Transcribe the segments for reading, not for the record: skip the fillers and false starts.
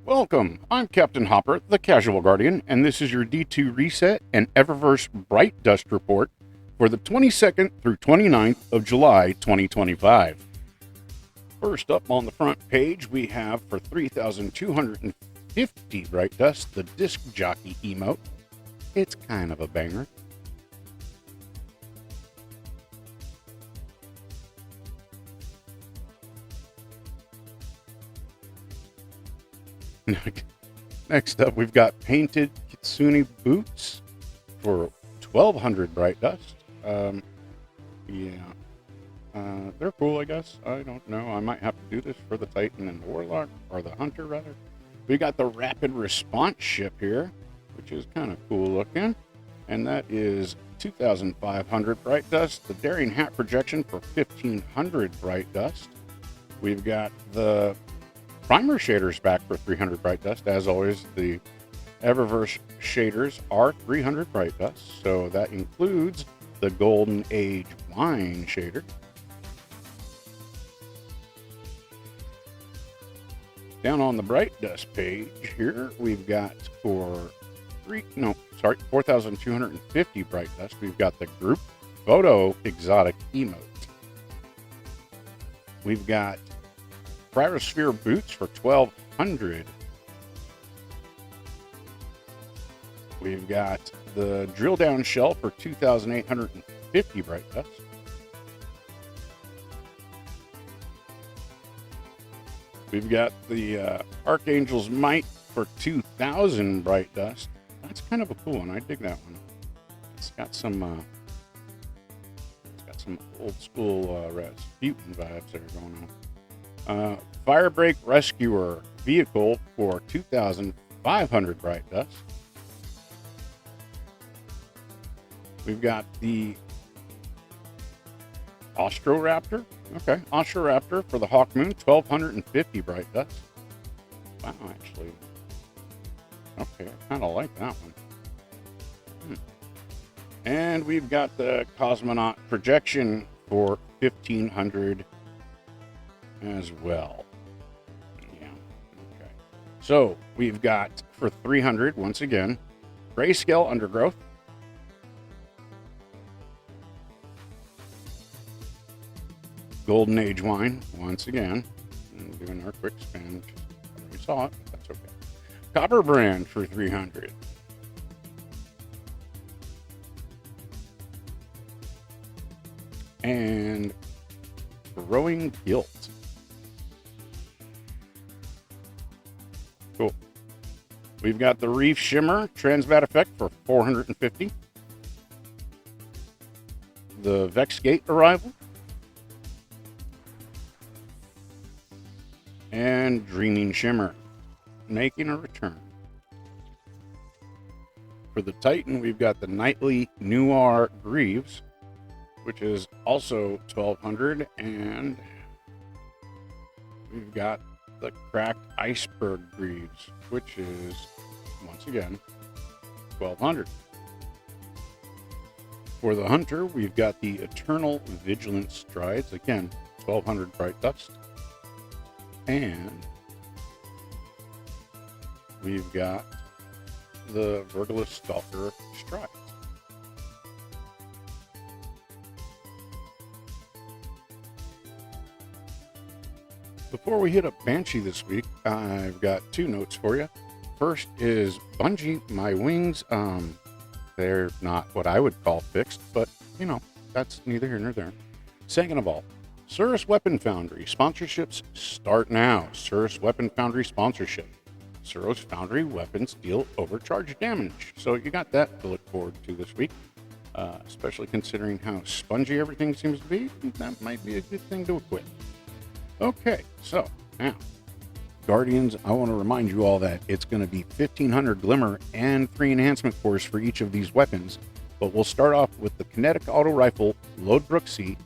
Welcome, I'm Captain Hopper, the Casual Guardian, and this is your D2 Reset and Eververse Bright Dust Report for the 22nd through 29th of July 2025. First up on the front page, we have for 3,250 Bright Dust, the Disc Jockey emote. It's kind of a banger. Next up, we've got painted Kitsune boots for 1,200 Bright Dust. They're cool, I guess. I don't know. I might have to do this for the Titan and the Warlock, or the Hunter, rather. We got the Rapid Response ship here, which is kind of cool looking. And that is 2,500 Bright Dust. The Daring Hat projection for 1,500 Bright Dust. We've got the Primer shaders back for 300 Bright Dust. As always, the Eververse shaders are 300 Bright Dust, so that includes the Golden Age Wine shader. Down on the Bright Dust page here, we've got for 4,250 Bright Dust, we've got the Group Photo Exotic Emote. We've got Cryosphere boots for 1,200. We've got the Drill Down Shell for 2,850 Bright Dust. We've got the Archangel's Might for 2,000 Bright Dust. That's kind of a cool one. I dig that one. It's got some old school Rasputin vibes that are going on. Firebreak Rescuer vehicle for 2,500 Bright Dust. We've got the Ostroraptor. Okay, Ostroraptor for the Hawk Moon, 1,250 Bright Dust. Wow, actually. Okay, I kind of like that one. And we've got the Cosmonaut projection for 1,500 as well. Yeah. Okay. So we've got for 300 once again, Grayscale Undergrowth, Golden Age Wine once again, and doing our quick spin. We saw it. That's okay. Copper Brand for 300. And Growing Guilt. Cool. We've got the Reef Shimmer Transmat Effect for 450. The Vexgate Arrival. And Dreaming Shimmer making a return. For the Titan, we've got the Nightly Noir Greaves, which is also 1,200, and we've got the Cracked Iceberg Greaves, which is, once again, 1,200. For the Hunter, we've got the Eternal Vigilance Strides, again, 1,200 Bright Dust. And we've got the Vergalus Stalker Strides. Before we hit up Banshee this week, I've got two notes for you. First is Bungie, my wings, they're not what I would call fixed, but, that's neither here nor there. Second of all, Cirrus Weapon Foundry sponsorships start now. Cirrus Weapon Foundry sponsorship. Cirrus Foundry weapons deal overcharge damage. So you got that to look forward to this week, especially considering how spongy everything seems to be. That might be a good thing to equip. Okay, so now, Guardians, I want to remind you all that it's going to be 1,500 Glimmer and 3 enhancement cores for each of these weapons, but we'll start off with the Kinetic Auto Rifle Loadbrook C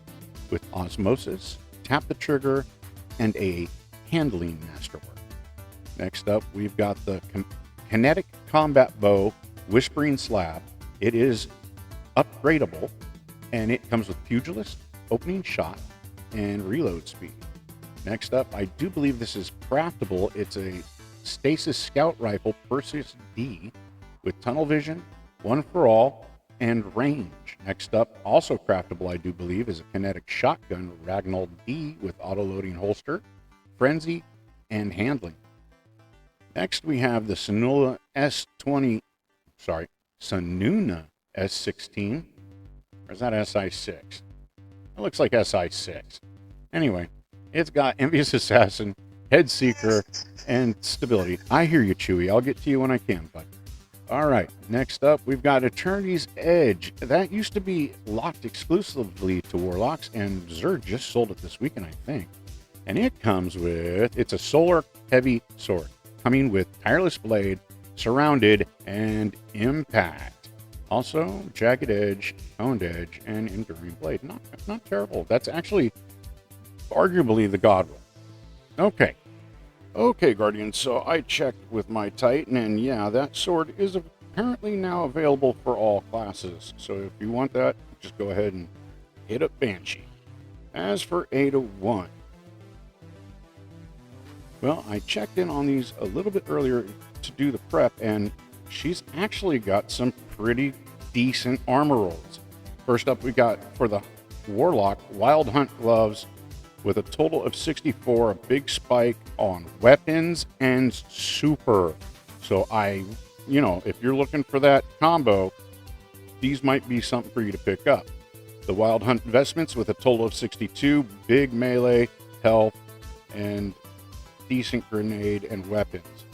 with Osmosis, Tap the Trigger, and a Handling Masterwork. Next up, we've got the Kinetic Combat Bow Whispering Slab. It is upgradable, and it comes with Pugilist, Opening Shot, and Reload Speed. Next up, I do believe this is craftable. It's a Stasis Scout Rifle Perseus D with tunnel vision, one for all, and range. Next up, also craftable I do believe, is a kinetic shotgun Ragnall D with auto-loading holster, frenzy, and handling. Next we have the Sununa S16, or is that SI6? It looks like SI6. Anyway, it's got Envious Assassin, Head Seeker, and stability. I hear you, Chewy. I'll get to you when I can, bud. All right, next up, we've got Eternity's Edge. That used to be locked exclusively to Warlocks, and Zerg just sold it this weekend, I think. And it comes with, it's a solar heavy sword, coming with Tireless Blade, Surrounded, and Impact. Also, Jagged Edge, Honed Edge, and Enduring Blade. Not terrible. That's actually arguably the God one. Okay, Guardians, so I checked with my Titan, and yeah, that sword is apparently now available for all classes. So if you want that, just go ahead and hit up Banshee. As for Aida 1, well, I checked in on these a little bit earlier to do the prep, and she's actually got some pretty decent armor rolls. First up, we got, for the Warlock, Wild Hunt gloves with a total of 64, a big spike on weapons and super. So if you're looking for that combo, these might be something for you to pick up. The Wild Hunt vestments with a total of 62, big melee, health, and decent grenade and weapons.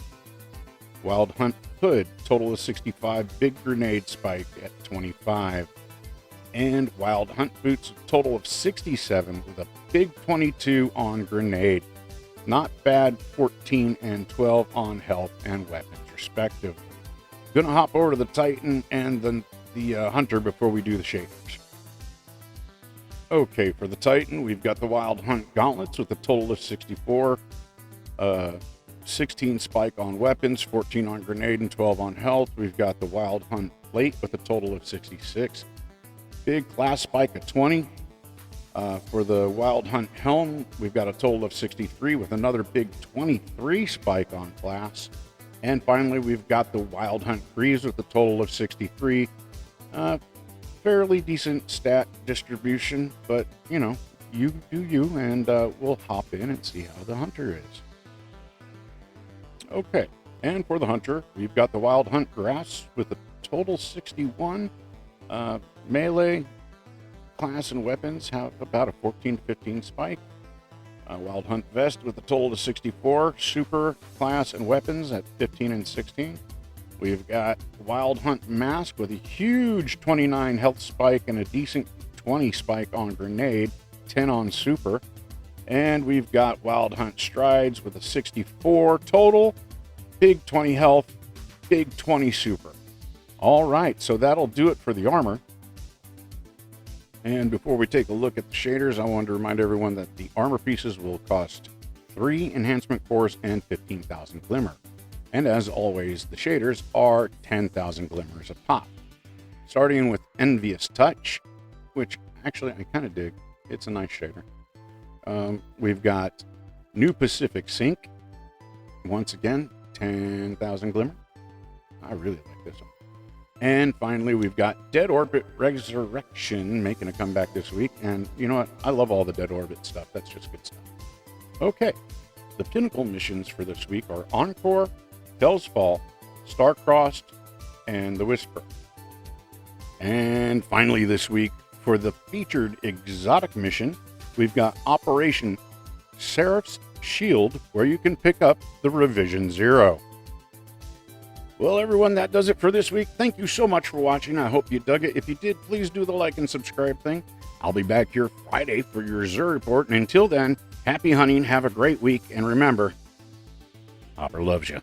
Wild Hunt hood, total of 65, big grenade spike at 25. And Wild Hunt boots, a total of 67 with a big 22 on grenade. Not bad, 14 and 12 on health and weapons, respectively. Gonna hop over to the Titan and the Hunter before we do the shaders. Okay, for the Titan, we've got the Wild Hunt gauntlets with a total of 64. 16 spike on weapons, 14 on grenade, and 12 on health. We've got the Wild Hunt plate with a total of 66. Big class spike of 20. For the Wild Hunt helm, we've got a total of 63 with another big 23 spike on class. And finally, we've got the Wild Hunt greaves with a total of 63. Fairly decent stat distribution, but you do you, and we'll hop in and see how the Hunter is. Okay, and for the Hunter, we've got the Wild Hunt grass with a total 61. Melee, class, and weapons have about a 14 to 15 spike. Wild Hunt vest with a total of 64. Super, class, and weapons at 15 and 16. We've got Wild Hunt mask with a huge 29 health spike and a decent 20 spike on grenade, 10 on super. And we've got Wild Hunt strides with a 64 total, big 20 health, big 20 super. All right, so that'll do it for the armor. And before we take a look at the shaders, I wanted to remind everyone that the armor pieces will cost 3 enhancement cores and 15,000 glimmer. And as always, the shaders are 10,000 glimmers a pop. Starting with Envious Touch, which actually I kind of dig. It's a nice shader. We've got New Pacific Sync. Once again, 10,000 glimmer. I really like this one. And finally, we've got Dead Orbit Resurrection making a comeback this week. And you know what? I love all the Dead Orbit stuff. That's just good stuff. Okay. The Pinnacle missions for this week are Encore, Hell's Fall, Star-Crossed, and The Whisper. And finally this week, for the featured exotic mission, we've got Operation Seraph's Shield, where you can pick up the Revision Zero. Well, everyone, that does it for this week. Thank you so much for watching. I hope you dug it. If you did, please do the like and subscribe thing. I'll be back here Friday for your Xur report. And until then, happy hunting, have a great week, and remember, Hopper loves you.